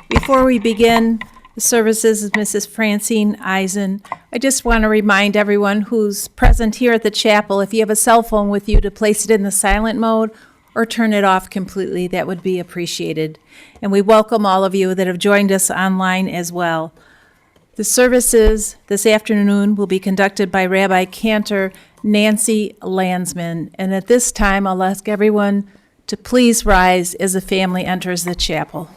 Before we begin the services of Mrs. Francine Eisen, I just want to remind everyone who's present here at the chapel, if you have a cell phone with you, to place it in the silent mode or turn it off completely. That would be appreciated. And we welcome all of you that have joined us online as well. The services this afternoon will be conducted by Rabbi Cantor Nancy Landsman. And at this time, I'll ask everyone to please rise as the family enters the chapel.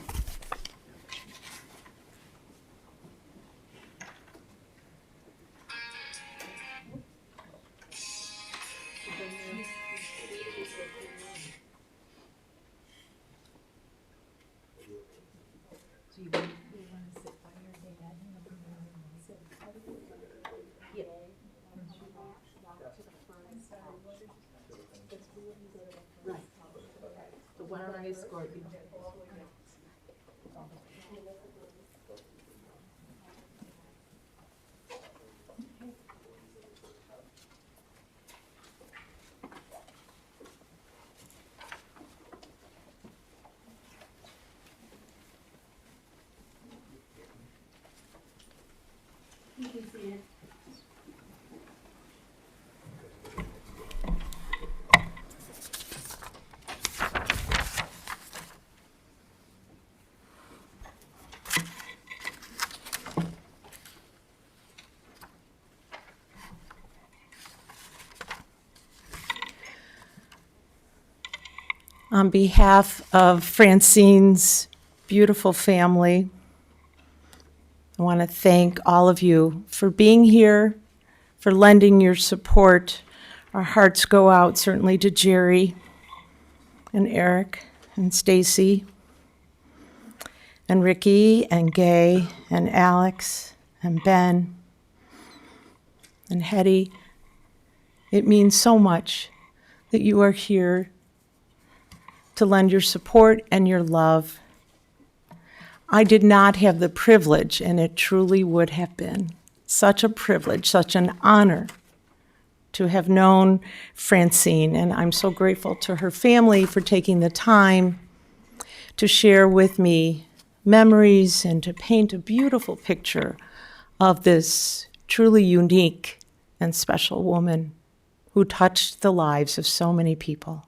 On behalf of Francine's beautiful family, I want to thank all of you for being here, for lending your support. Our hearts go out certainly to Jerry and Eric and Stacy and Ricky and Gay and Alex and Ben and Hetty. It means so much that you are here to lend your support and your love. I did not have the privilege, and it truly would have been such a privilege, such an honor to have known Francine, and I'm so grateful to her family for taking the time to share with me memories and to paint a beautiful picture of this truly unique and special woman who touched the lives of so many people.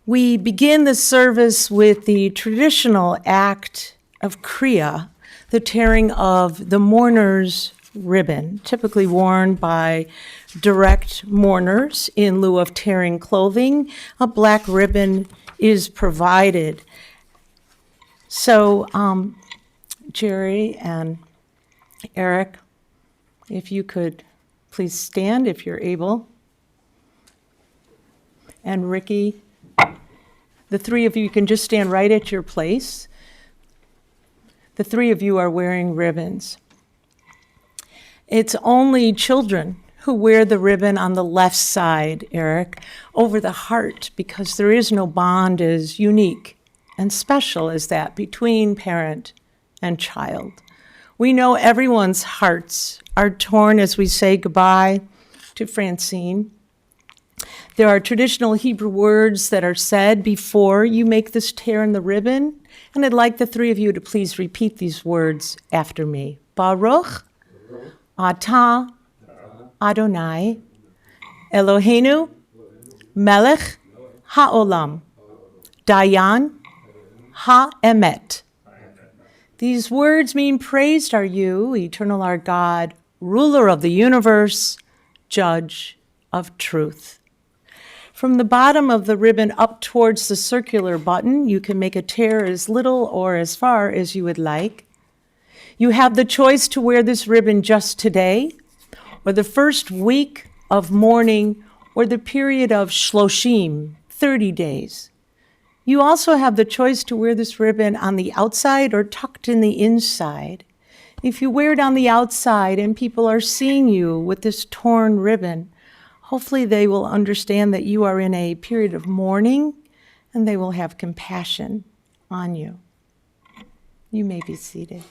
We begin the service with the traditional act of Kriya, the tearing of the mourner's ribbon, typically worn by direct mourners in lieu of tearing clothing. A black ribbon is provided. So, Jerry and Eric, if you could please stand if you're able. And Ricky, the three of you can just stand right at your place. The three of you are wearing ribbons. It's only children who wear the ribbon on the left side, Eric, over the heart, because there is no bond as unique and special as that between parent and child. We know everyone's hearts are torn as we say goodbye to Francine. There are traditional Hebrew words that are said before you make this tear in the ribbon, and I'd like the three of you to please repeat these words after me. Baruch atah Adonai Eloheinu melech haolam dayan ha'emet. These words mean, praised are you, eternal our God, ruler of the universe, judge of truth. From the bottom of the ribbon up towards the circular button, you can make a tear as little or as far as you would like. You have the choice to wear this ribbon just today, or the first week of mourning, or the period of shloshim, 30 days. You also have the choice to wear this ribbon on the outside or tucked in the inside. If you wear it on the outside and people are seeing you with this torn ribbon, hopefully they will understand that you are in a period of mourning and they will have compassion on you. You may be seated.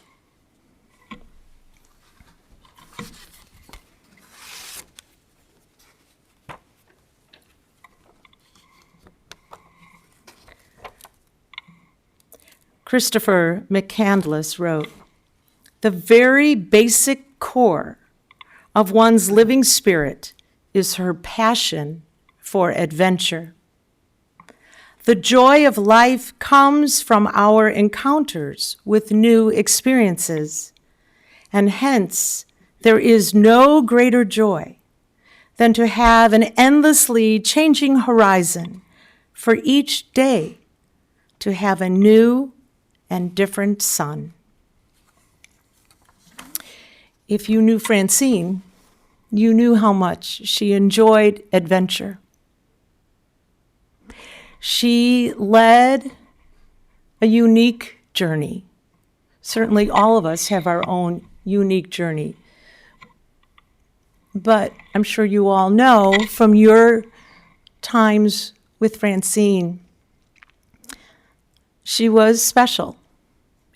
Christopher McCandless wrote, "The very basic core of one's living spirit is her passion for adventure. The joy of life comes from our encounters with new experiences, and hence there is no greater joy than to have an endlessly changing horizon for each day to have a new and different sun." If you knew Francine, you knew how much she enjoyed adventure. She led a unique journey. Certainly all of us have our own unique journey. But I'm sure you all know from your times with Francine, she was special,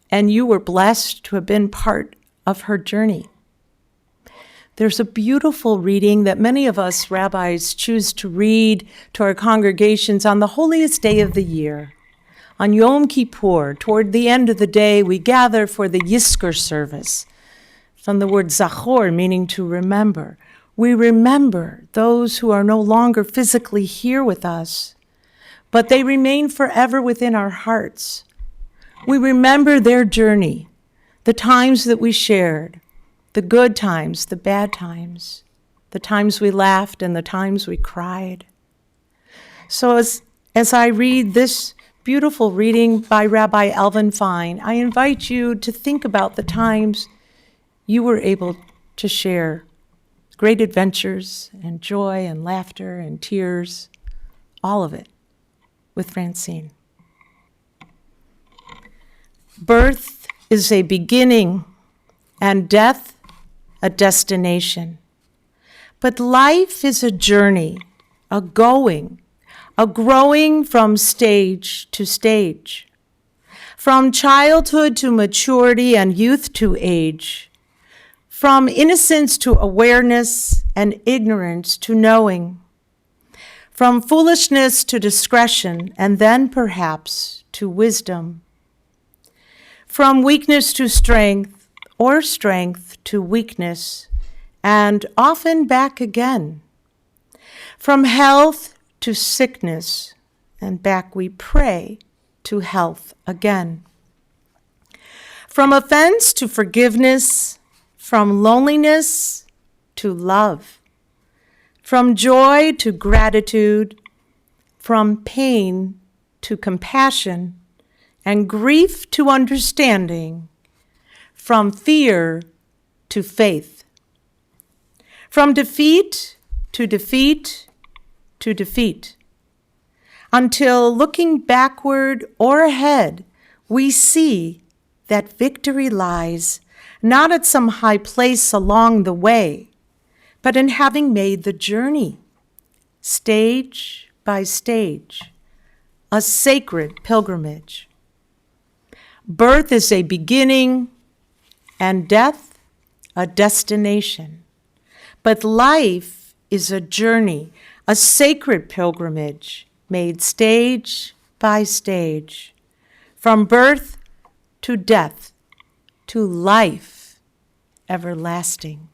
and you were blessed to have been part of her journey. There's a beautiful reading that many of us rabbis choose to read to our congregations on the holiest day of the year. On Yom Kippur, toward the end of the day, we gather for the Yizkor service, from the word zachor, meaning to remember. We remember those who are no longer physically here with us, but they remain forever within our hearts. We remember their journey, the times that we shared, the good times, the bad times, the times we laughed and the times we cried. So as I read this beautiful reading by Rabbi Alvin Fine, I invite you to think about the times you were able to share great adventures and joy and laughter and tears, all of it, with Francine. Birth is a beginning and death a destination. But life is a journey, a going, a growing from stage to stage, from childhood to maturity and youth to age, from innocence to awareness and ignorance to knowing, from foolishness to discretion and then perhaps to wisdom, from weakness to strength, or strength to weakness, and often back again. From health to sickness, and back we pray to health again. From offense to forgiveness, from loneliness to love, from joy to gratitude, from pain to compassion, and grief to understanding, from fear to faith, from defeat to defeat to defeat, until looking backward or ahead, we see that victory lies not at some high place along the way, but in having made the journey, stage by stage, a sacred pilgrimage. Birth is a beginning, and death a destination. But life is a journey, a sacred pilgrimage made stage by stage, from birth to death to life everlasting.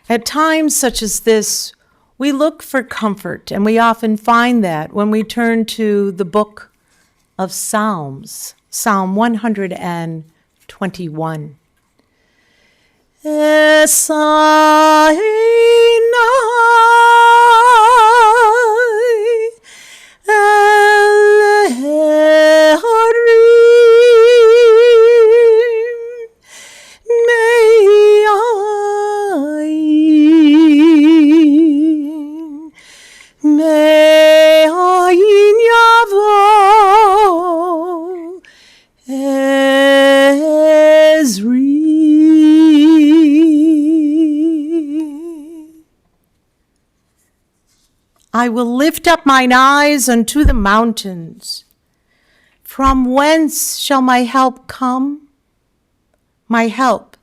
At times such as this, we look for comfort, and we often find that when we turn to the book of Psalms, Psalm 121. I will lift up mine eyes unto the mountains. From whence shall my help come? My help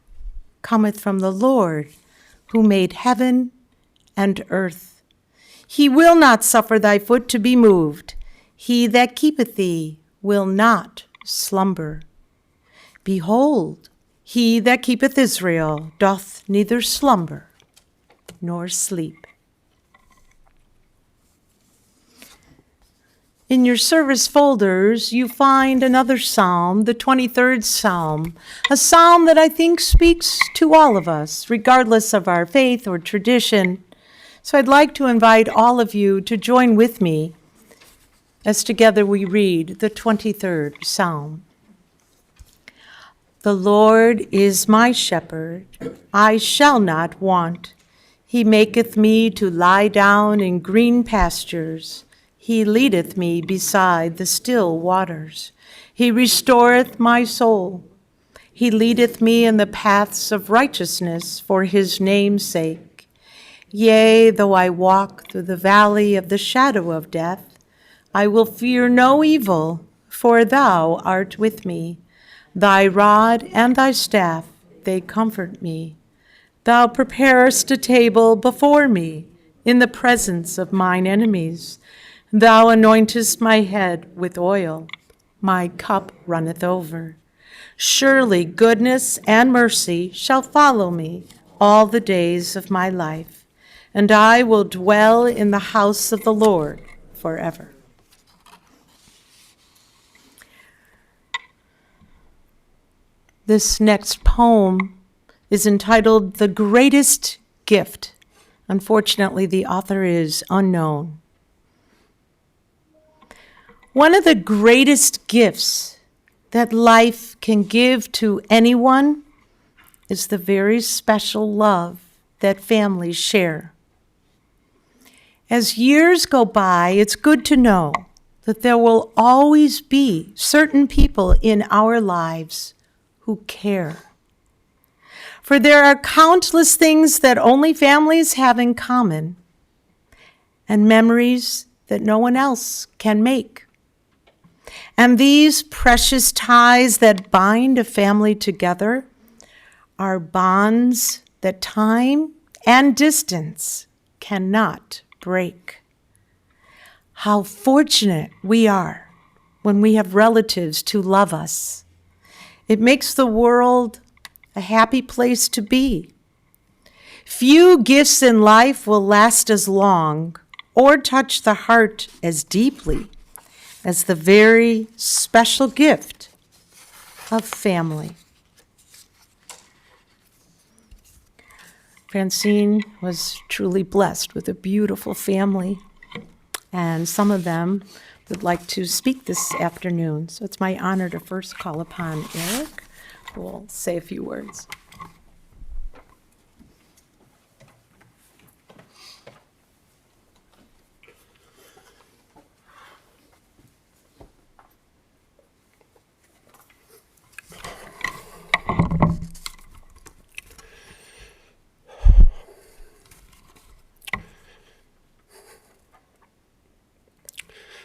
cometh from the Lord, who made heaven and earth. He will not suffer thy foot to be moved. He that keepeth thee will not slumber. Behold, he that keepeth Israel doth neither slumber nor sleep. In your service folders, you find another psalm, the 23rd Psalm, a psalm that I think speaks to all of us, regardless of our faith or tradition. So I'd like to invite all of you to join with me as together we read the 23rd Psalm. The Lord is my shepherd, I shall not want. He maketh me to lie down in green pastures. He leadeth me beside the still waters. He restoreth my soul. He leadeth me in the paths of righteousness for his name's sake. Yea, though I walk through the valley of the shadow of death, I will fear no evil, for thou art with me. Thy rod and thy staff, they comfort me. Thou preparest a table before me in the presence of mine enemies. Thou anointest my head with oil. My cup runneth over. Surely goodness and mercy shall follow me all the days of my life, and I will dwell in the house of the Lord forever. This next poem is entitled The Greatest Gift. Unfortunately, the author is unknown. One of the greatest gifts that life can give to anyone is the very special love that families share. As years go by, it's good to know that there will always be certain people in our lives who care. For there are countless things that only families have in common, and memories that no one else can make. And these precious ties that bind a family together are bonds that time and distance cannot break. How fortunate we are when we have relatives to love us. It makes the world a happy place to be. Few gifts in life will last as long or touch the heart as deeply as the very special gift of family. Francine was truly blessed with a beautiful family, and some of them would like to speak this afternoon. So it's my honor to first call upon Eric, who will say a few words.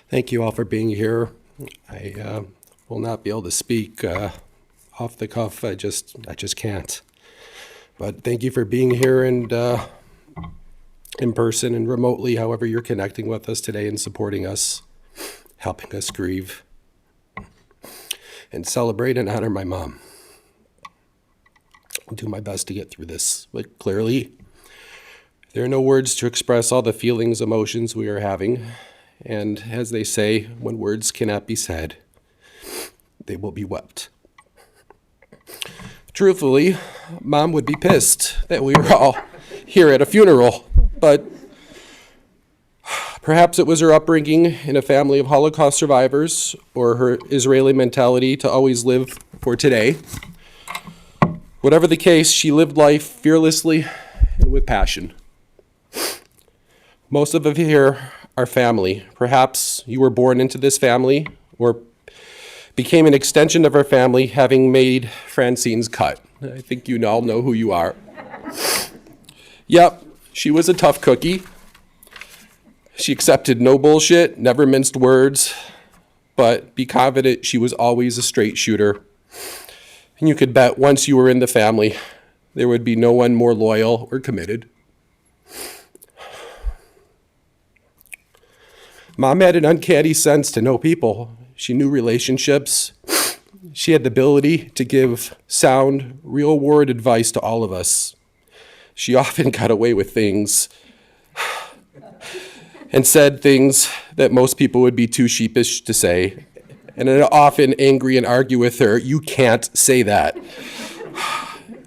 Thank you all for being here. I will not be able to speak off the cuff. I just can't. But thank you for being here and in person and remotely, however you're connecting with us today and supporting us, helping us grieve and celebrate and honor my mom. I'll do my best to get through this, but clearly there are no words to express all the feelings, emotions we are having. And as they say, when words cannot be said, they will be wept. Truthfully, Mom would be pissed that we were all here at a funeral, but perhaps it was her upbringing in a family of Holocaust survivors or her Israeli mentality to always live for today. Whatever the case, she lived life fearlessly and with passion. Most of us here are family. Perhaps you were born into this family or became an extension of our family, having made Francine's cut. I think you all know who you are. Yep, she was a tough cookie. She accepted no bullshit, never minced words, but be confident she was always a straight shooter. And you could bet once you were in the family, there would be no one more loyal or committed. Mom had an uncanny sense to know people. She knew relationships. She had the ability to give sound, real-world advice to all of us. She often got away with things and said things that most people would be too sheepish to say. And I'd often angry and argue with her, "You can't say that."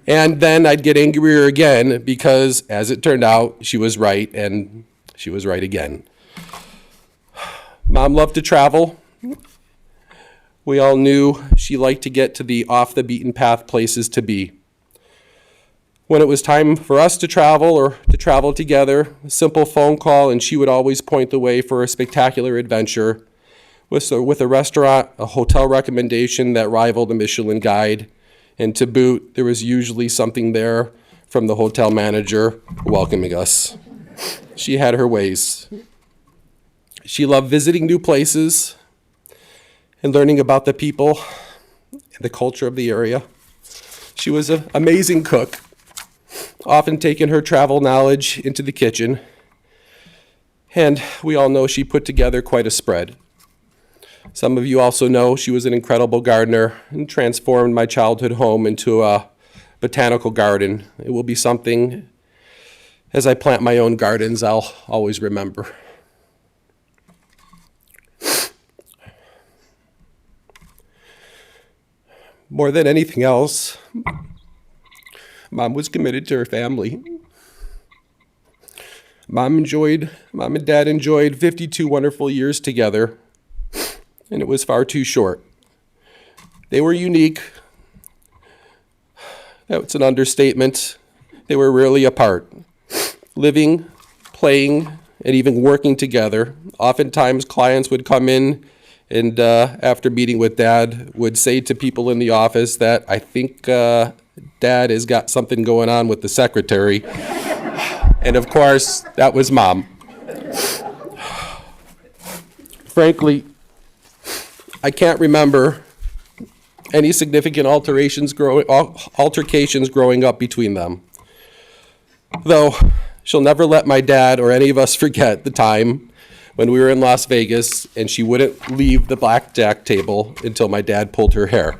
And then I'd get angrier again because, as it turned out, she was right, and she was right again. Mom loved to travel. We all knew she liked to get to the off-the-beaten-path places to be. When it was time for us to travel or to travel together, a simple phone call and she would always point the way for a spectacular adventure with a restaurant, a hotel recommendation that rivaled a Michelin guide, and to boot, there was usually something there from the hotel manager welcoming us. She had her ways. She loved visiting new places and learning about the people and the culture of the area. She was an amazing cook, often taking her travel knowledge into the kitchen, and we all know she put together quite a spread. Some of you also know she was an incredible gardener and transformed my childhood home into a botanical garden. It will be something, as I plant my own gardens, I'll always remember. More than anything else, Mom was committed to her family. Mom and Dad enjoyed 52 wonderful years together, and it was far too short. They were unique. That's an understatement. They were rarely apart, living, playing, and even working together. Oftentimes, clients would come in and after meeting with Dad, would say to people in the office that, "I think Dad has got something going on with the secretary." And of course, that was Mom. Frankly, I can't remember any significant altercations growing up between them. Though, she'll never let my dad or any of us forget the time when we were in Las Vegas and she wouldn't leave the blackjack table until my dad pulled her hair.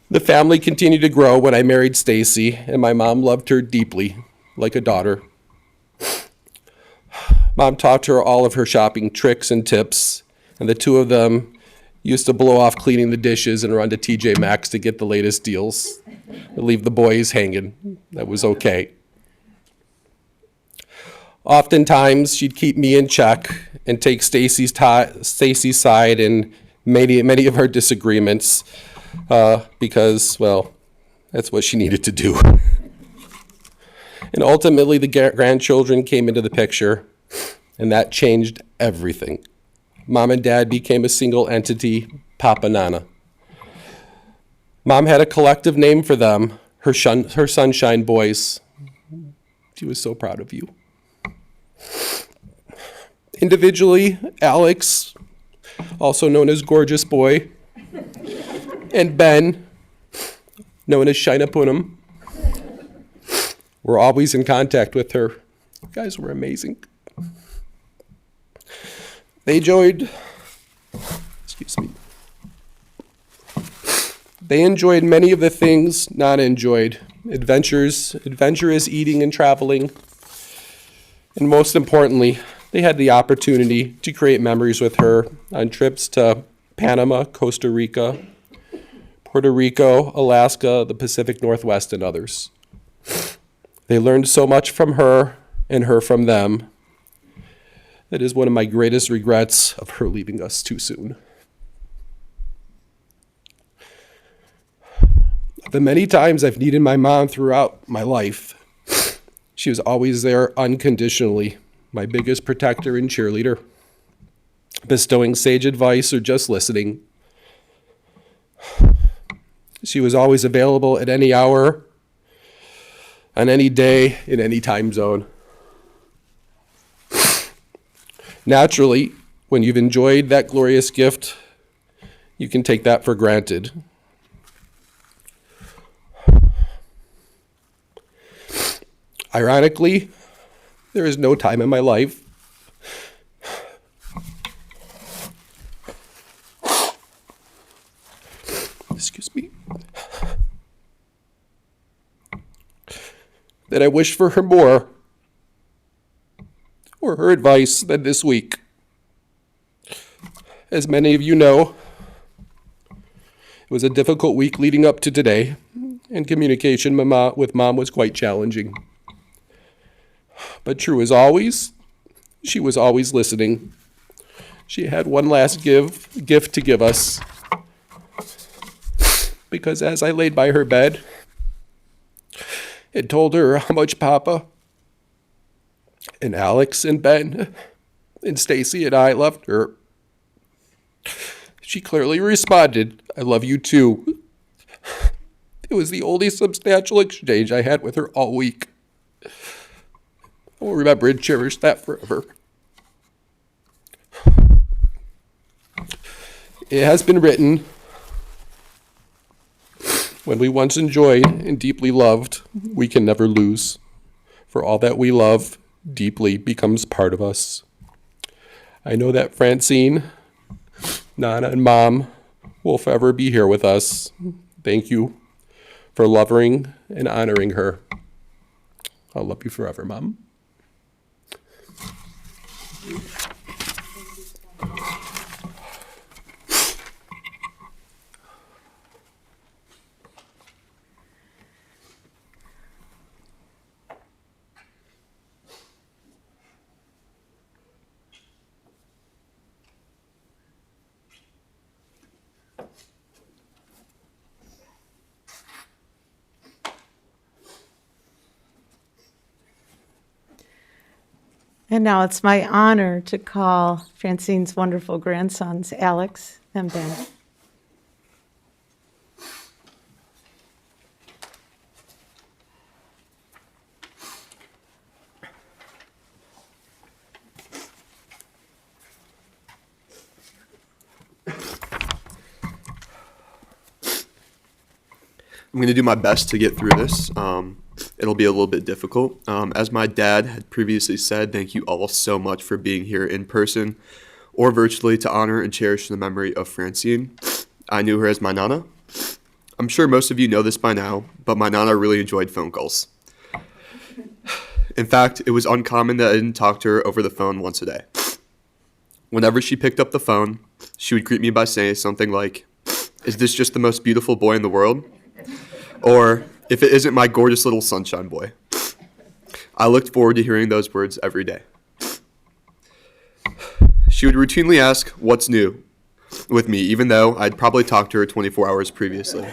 The family continued to grow when I married Stacy, and my mom loved her deeply, like a daughter. Mom taught her all of her shopping tricks and tips, and the two of them used to blow off cleaning the dishes and run to TJ Maxx to get the latest deals, and leave the boys hanging. That was okay. Oftentimes, she'd keep me in check and take Stacy's side in many of our disagreements because, well, that's what she needed to do. And ultimately, the grandchildren came into the picture, and that changed everything. Mom and Dad became a single entity, Papa Nana. Mom had a collective name for them, her Sunshine Boys. She was so proud of you. Individually, Alex, also known as Gorgeous Boy, and Ben, known as Shinapunum, were always in contact with her. You guys were amazing. They enjoyed many of the things Nana enjoyed. Adventurous eating and traveling. And most importantly, they had the opportunity to create memories with her on trips to Panama, Costa Rica, Puerto Rico, Alaska, the Pacific Northwest, and others. They learned so much from her and her from them. That is one of my greatest regrets of her leaving us too soon. The many times I've needed my mom throughout my life, she was always there unconditionally, my biggest protector and cheerleader, bestowing sage advice or just listening. She was always available at any hour, on any day, in any time zone. Naturally, when you've enjoyed that glorious gift, you can take that for granted. Ironically, there is no time in my life excuse me, that I wish for her more, or her advice than this week. As many of you know, it was a difficult week leading up to today, and communication with Mom was quite challenging. But true as always, she was always listening. She had one last gift to give us, because as I laid by her bed and told her how much Papa and Alex and Ben and Stacy and I loved her, she clearly responded, "I love you too." It was the only substantial exchange I had with her all week. I will remember and cherish that forever. It has been written, when we once enjoyed and deeply loved, we can never lose. For all that we love deeply becomes part of us. I know that Francine, Nana, and Mom will forever be here with us. Thank you for loving and honoring her. I'll love you forever, Mom. And now it's my honor to call Francine's wonderful grandsons, Alex and Ben. I'm going to do my best to get through this. It'll be a little bit difficult. As my dad had previously said, thank you all so much for being here in person or virtually to honor and cherish the memory of Francine. I knew her as my Nana. I'm sure most of you know this by now, but my Nana really enjoyed phone calls. In fact, it was uncommon that I didn't talk to her over the phone once a day. Whenever she picked up the phone, she would greet me by saying something like, "Is this just the most beautiful boy in the world?" Or, "If it isn't my gorgeous little sunshine boy." I looked forward to hearing those words every day. She would routinely ask, "What's new?" with me, even though I'd probably talked to her 24 hours previously.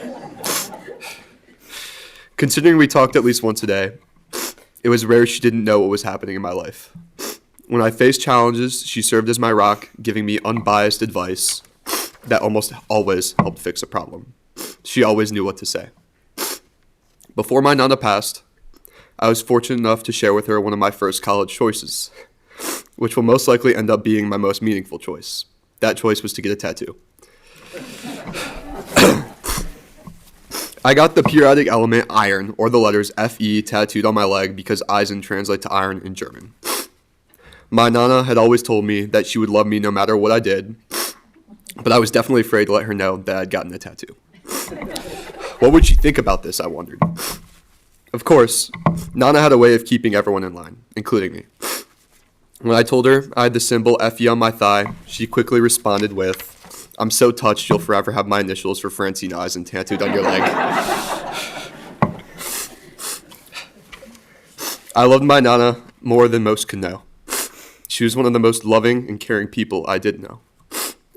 Considering we talked at least once a day, it was rare she didn't know what was happening in my life. When I faced challenges, she served as my rock, giving me unbiased advice that almost always helped fix a problem. She always knew what to say. Before my Nana passed, I was fortunate enough to share with her one of my first college choices, which will most likely end up being my most meaningful choice. That choice was to get a tattoo. I got the periodic element iron, or the letters Fe, tattooed on my leg because Eisen translates to iron in German. My Nana had always told me that she would love me no matter what I did, but I was definitely afraid to let her know that I'd gotten a tattoo. What would she think about this, I wondered. Of course, Nana had a way of keeping everyone in line, including me. When I told her I had the symbol Fe on my thigh, she quickly responded with, "I'm so touched you'll forever have my initials for Francine Eisen tattooed on your leg." I loved my Nana more than most could know. She was one of the most loving and caring people I did know.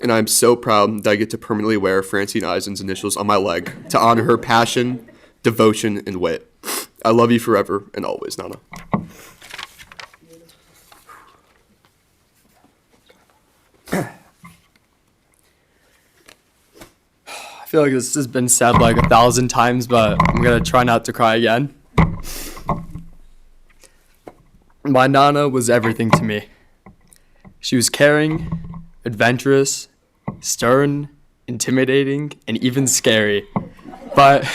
And I'm so proud that I get to permanently wear Francine Eisen's initials on my leg to honor her passion, devotion, and wit. I love you forever and always, Nana. I feel like this has been said like 1,000 times, but I'm gonna try not to cry again. My Nana was everything to me. She was caring, adventurous, stern, intimidating, and even scary. But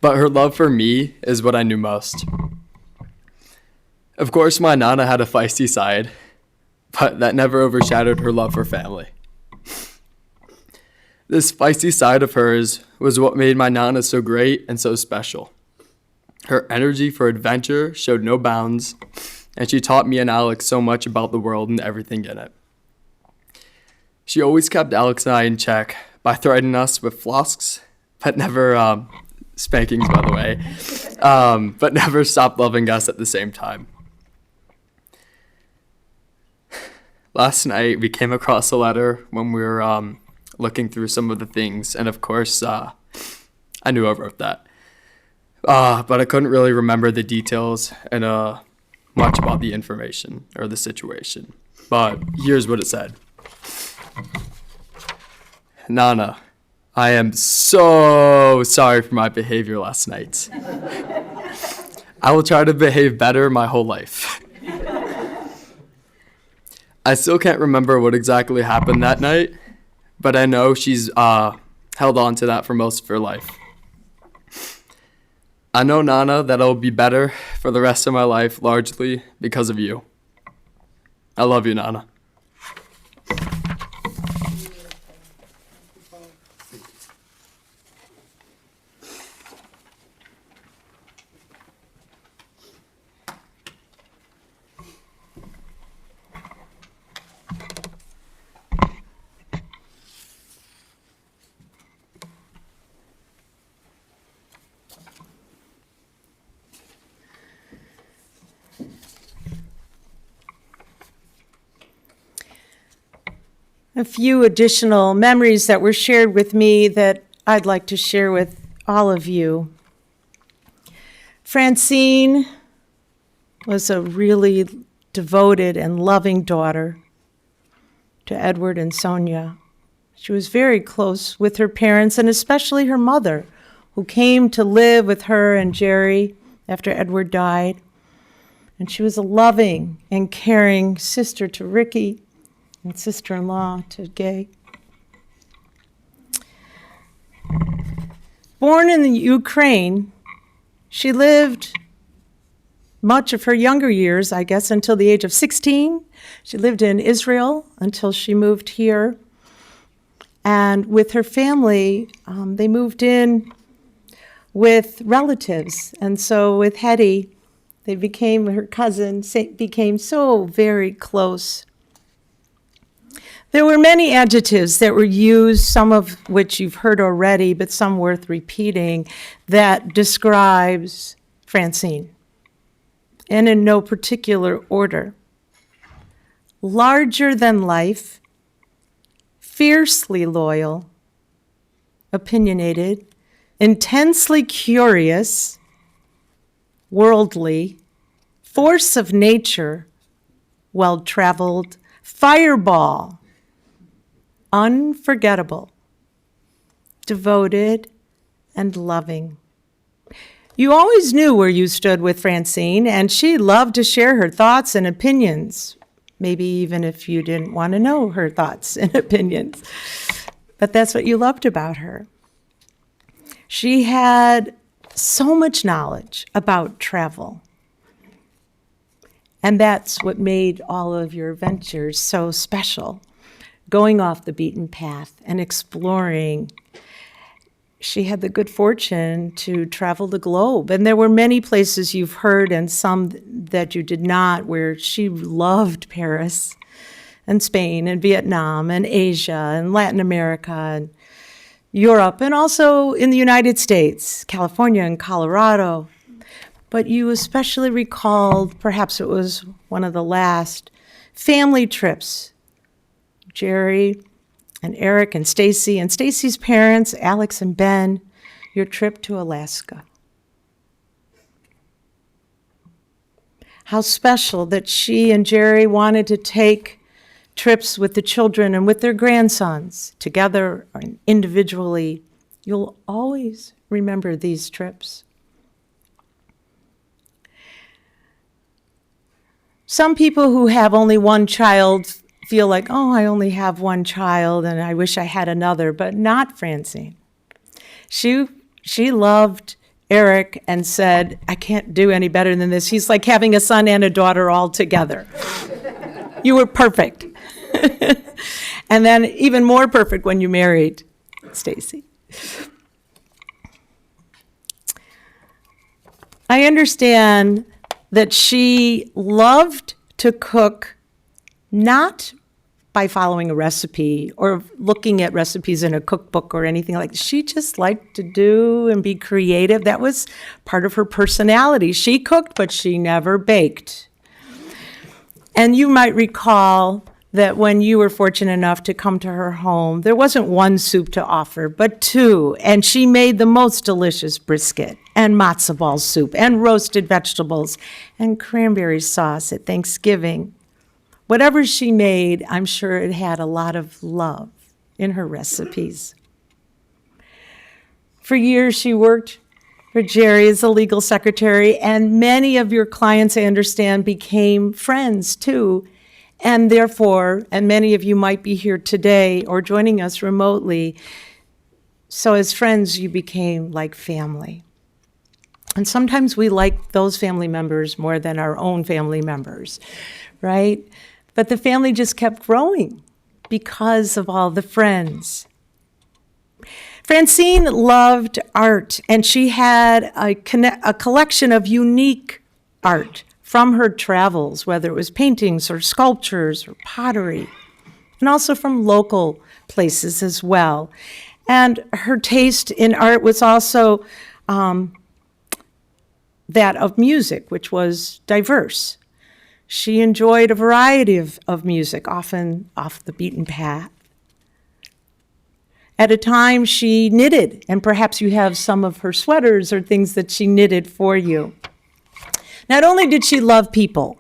her love for me is what I knew most. Of course, my Nana had a feisty side, but that never overshadowed her love for family. This feisty side of hers was what made my Nana so great and so special. Her energy for adventure showed no bounds, and she taught me and Alex so much about the world and everything in it. She always kept Alex and I in check by threatening us with flosks, but never, spankings by the way, but never stopped loving us at the same time. Last night we came across a letter when we were looking through some of the things, and of course I knew I wrote that. But I couldn't really remember the details and much about the information or the situation. But here's what it said. Nana, I am so sorry for my behavior last night. I will try to behave better my whole life. I still can't remember what exactly happened that night, but I know she's held on to that for most of her life. I know, Nana, that I'll be better for the rest of my life, largely because of you. I love you, Nana. A few additional memories that were shared with me that I'd like to share with all of you. Francine was a really devoted and loving daughter to Edward and Sonia. She was very close with her parents and especially her mother, who came to live with her and Jerry after Edward died. And she was a loving and caring sister to Ricky and sister-in-law to Gay. Born in the Ukraine, she lived much of her younger years, I guess, until the age of 16. She lived in Israel until she moved here. And with her family, they moved in with relatives. And so with Hetty, they became, her cousin, became so very close. There were many adjectives that were used, some of which you've heard already, but some worth repeating, that describes Francine, and in no particular order. Larger than life, fiercely loyal, opinionated, intensely curious, worldly, force of nature, well-traveled, fireball, unforgettable, devoted, and loving. You always knew where you stood with Francine, and she loved to share her thoughts and opinions, maybe even if you didn't want to know her thoughts and opinions. But that's what you loved about her. She had so much knowledge about travel. And that's what made all of your ventures so special. Going off the beaten path and exploring. She had the good fortune to travel the globe. And there were many places you've heard and some that you did not, where she loved Paris and Spain and Vietnam and Asia and Latin America and Europe, and also in the United States, California and Colorado. But you especially recalled, perhaps it was one of the last, family trips. Jerry and Eric and Stacy's parents, Alex and Ben, your trip to Alaska. How special that she and Jerry wanted to take trips with the children and with their grandsons, together or individually. You'll always remember these trips. Some people who have only one child feel like, oh, I only have one child and I wish I had another, but not Francine. She loved Eric and said, I can't do any better than this. He's like having a son and a daughter all together. You were perfect. And then even more perfect when you married. Stacy. I understand that she loved to cook, not by following a recipe or looking at recipes in a cookbook or anything like that. She just liked to do and be creative. That was part of her personality. She cooked, but she never baked. And you might recall that when you were fortunate enough to come to her home, there wasn't one soup to offer, but two. And she made the most delicious brisket and matzo ball soup and roasted vegetables and cranberry sauce at Thanksgiving. Whatever she made, I'm sure it had a lot of love in her recipes. For years, she worked for Jerry as a legal secretary, and many of your clients, I understand, became friends too. And therefore, and many of you might be here today or joining us remotely, so as friends, you became like family. And sometimes we like those family members more than our own family members, right? But the family just kept growing because of all the friends. Francine loved art, and she had a collection of unique art from her travels, whether it was paintings or sculptures or pottery, and also from local places as well. And her taste in art was also that of music, which was diverse. She enjoyed a variety of music, often off the beaten path. At a time, she knitted, and perhaps you have some of her sweaters or things that she knitted for you. Not only did she love people,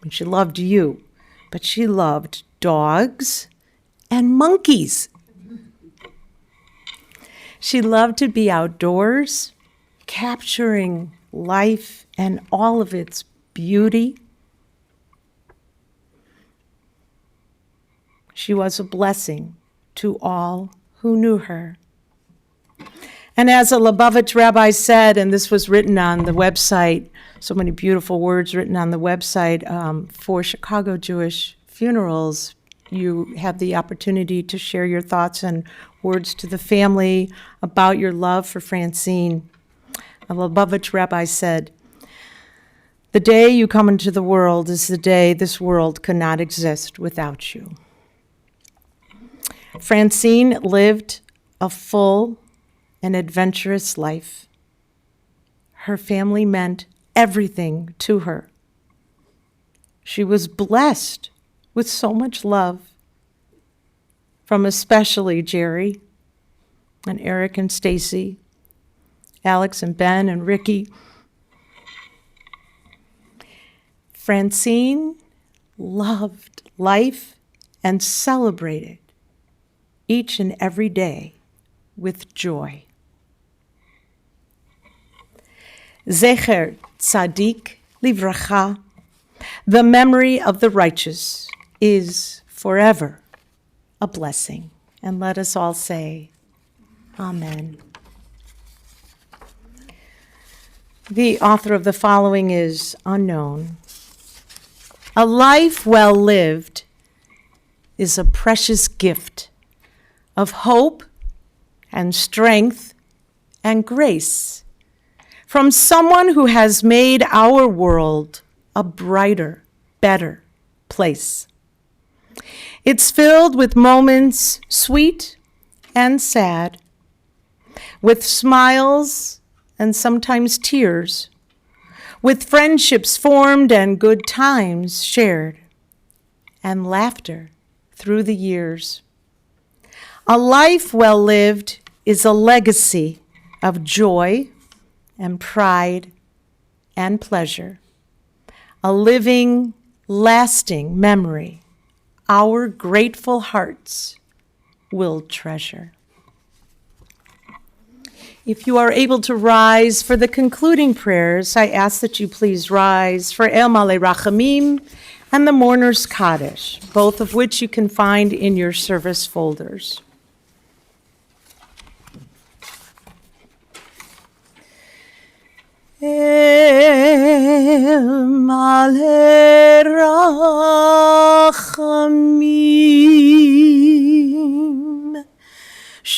and she loved you, but she loved dogs and monkeys. She loved to be outdoors, capturing life and all of its beauty. She was a blessing to all who knew her. And as a Lubavitch rabbi said, and this was written on the website, so many beautiful words written on the website for Chicago Jewish funerals, you have the opportunity to share your thoughts and words to the family about your love for Francine. A Lubavitch rabbi said, "The day you come into the world is the day this world could not exist without you." Francine lived a full and adventurous life. Her family meant everything to her. She was blessed with so much love from especially Jerry and Eric and Stacy, Alex and Ben and Ricky. Francine loved life and celebrated each and every day with joy. Zecher Tzadik Livracha, the memory of the righteous, is forever a blessing. And let us all say, Amen. The author of the following is unknown. A life well lived is a precious gift of hope and strength and grace from someone who has made our world a brighter, better place. It's filled with moments sweet and sad, with smiles and sometimes tears, with friendships formed and good times shared, and laughter through the years. A life well lived is a legacy of joy and pride and pleasure, a living, lasting memory our grateful hearts will treasure. If you are able to rise for the concluding prayers, I ask that you please rise for El Malei Rachamim and the Mourner's Kaddish, both of which you can find in your service folders. El Malei Rachamim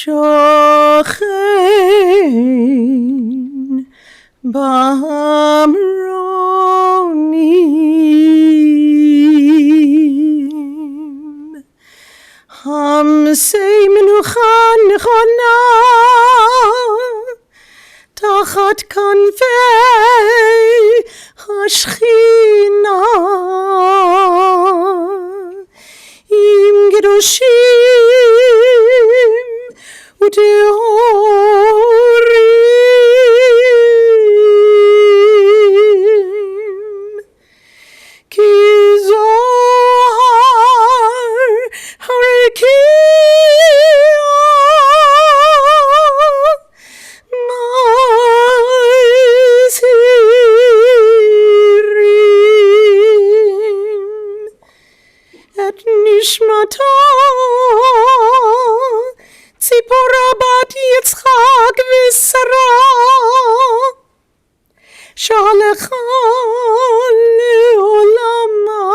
שוכן במרומים, המסי מנוחה נכונה תחת כנפי השכינה, עם קדושים וטהורים, כי זוהר הרקיע מזהירים את נשמתה ציפורה בת יצחק ושרה שהלכה לעולמה,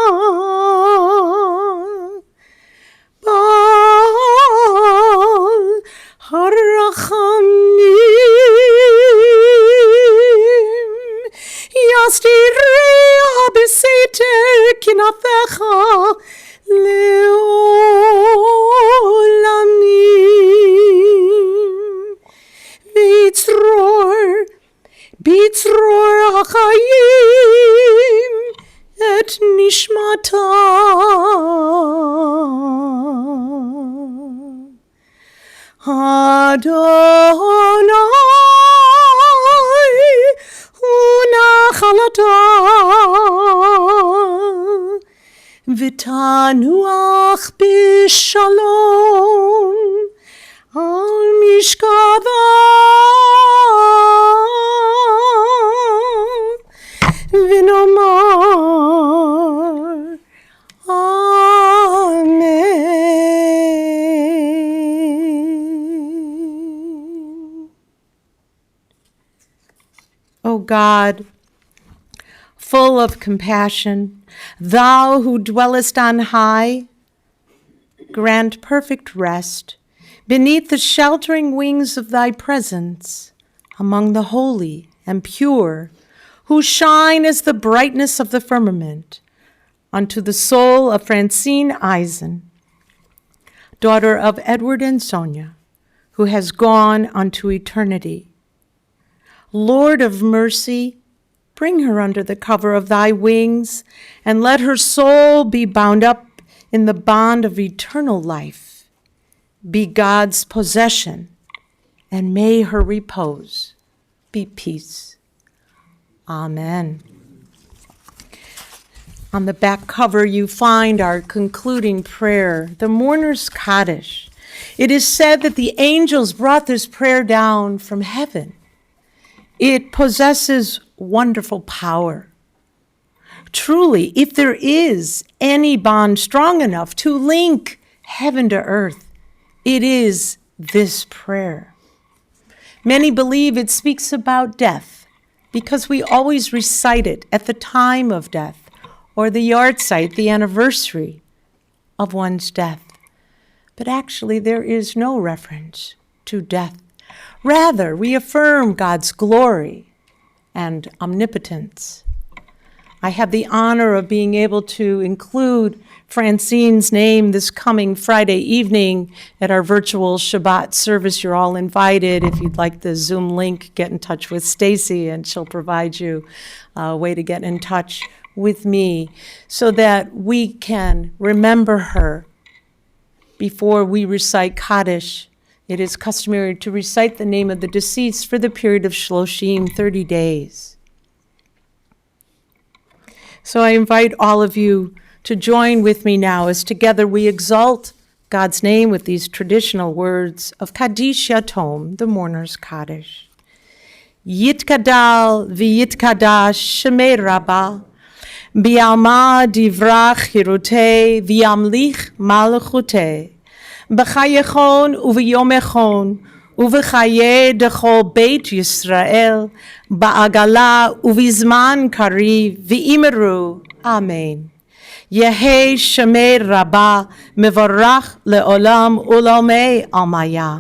בעל הרחמים יסתיריה בסתר כנפיך לעולמים, בצרור החיים את נשמתה. אדוני הוא נחלתה ותנוח בשלום על משכבה, ונאמר Amen. O God, full of compassion, thou who dwellest on high, grant perfect rest beneath the sheltering wings of thy presence among the holy and pure, who shine as the brightness of the firmament, unto the soul of Francine Eisen, daughter of Edward and Sonia, who has gone unto eternity. Lord of mercy, bring her under the cover of thy wings, and let her soul be bound up in the bond of eternal life. Be God's possession, and may her repose be peace. Amen. On the back cover, you find our concluding prayer, the Mourner's Kaddish. It is said that the angels brought this prayer down from heaven. It possesses wonderful power. Truly, if there is any bond strong enough to link heaven to earth, it is this prayer. Many believe it speaks about death, because we always recite it at the time of death, or the yahrzeit, the anniversary of one's death. But actually, there is no reference to death. Rather, we affirm God's glory and omnipotence. I have the honor of being able to include Francine's name this coming Friday evening at our virtual Shabbat service. You're all invited. If you'd like the Zoom link, get in touch with Stacy, and she'll provide you a way to get in touch with me so that we can remember her before we recite Kaddish. It is customary to recite the name of the deceased for the period of Shloshim, 30 days. So I invite all of you to join with me now as together we exalt God's name with these traditional words of Kaddish Yatom, the Mourner's Kaddish. Yitkadal v'yitkadash shemei Rabbi, bi'alma divrach hirutei v'yamlich malchutei, b'chayechon u'v'yomechon, ובחיי דכל בית ישראל, בעגלה ובזמן קריב, ואמרו אמן. יהי שמי רבה מבורך לעולם עולמי עלמיה.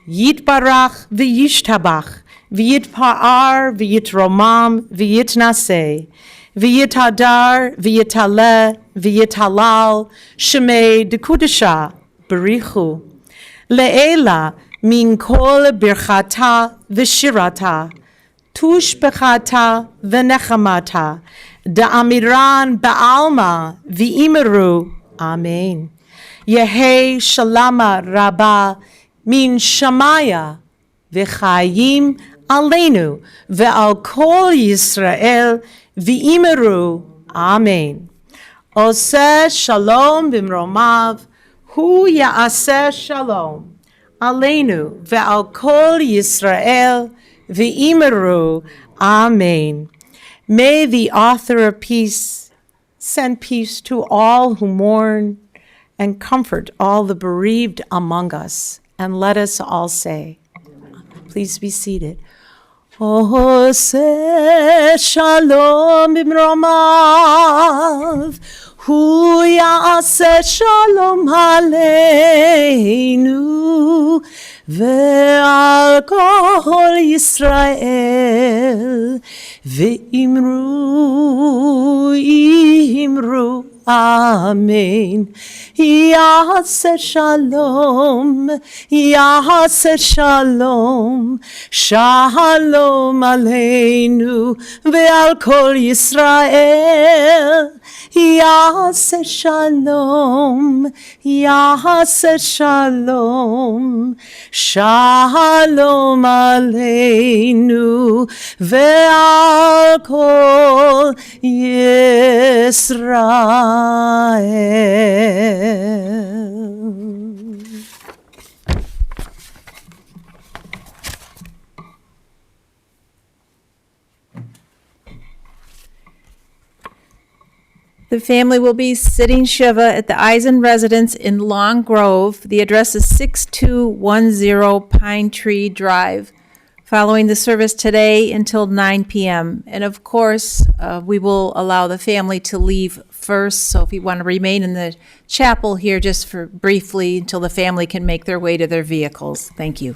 Yitbarach v'yishtabach, v'yitpa'ar v'yitromam v'yitnaseh, v'yitadar v'yitaleh v'yitalal, shemei dekudesha berichu. Le'ela min kol birchata v'shirata, tushbechata v'nechamata, da'amiran ba'alma v'imeru. Amen. Yehi shalama rabba min shamaya v'chayim aleinu ve'al kol Yisrael v'imeru. Amen. Oseh shalom b'mromav hu ya'aseh shalom aleinu ve'al kol Yisrael v'imeru. Amen. May the author of peace send peace to all who mourn and comfort all the bereaved among us. And let us all say, please be seated. Oseh shalom b'mromav hu ya'aseh shalom aleinu ve'al kol Yisrael ve'imru imru. Amen. Ya'aseh shalom, ya'aseh shalom, shalom aleinu ve'al kol Yisrael. Ya'aseh shalom, ya'aseh shalom, shalom aleinu ve'al kol Yisrael. The family will be sitting Shiva at the Eisen residence in Long Grove. The address is 6210 Pine Tree Drive. Following the service today until 9 p.m. And of course, we will allow the family to leave first. So if you want to remain in the chapel here just for briefly until the family can make their way to their vehicles. Thank you.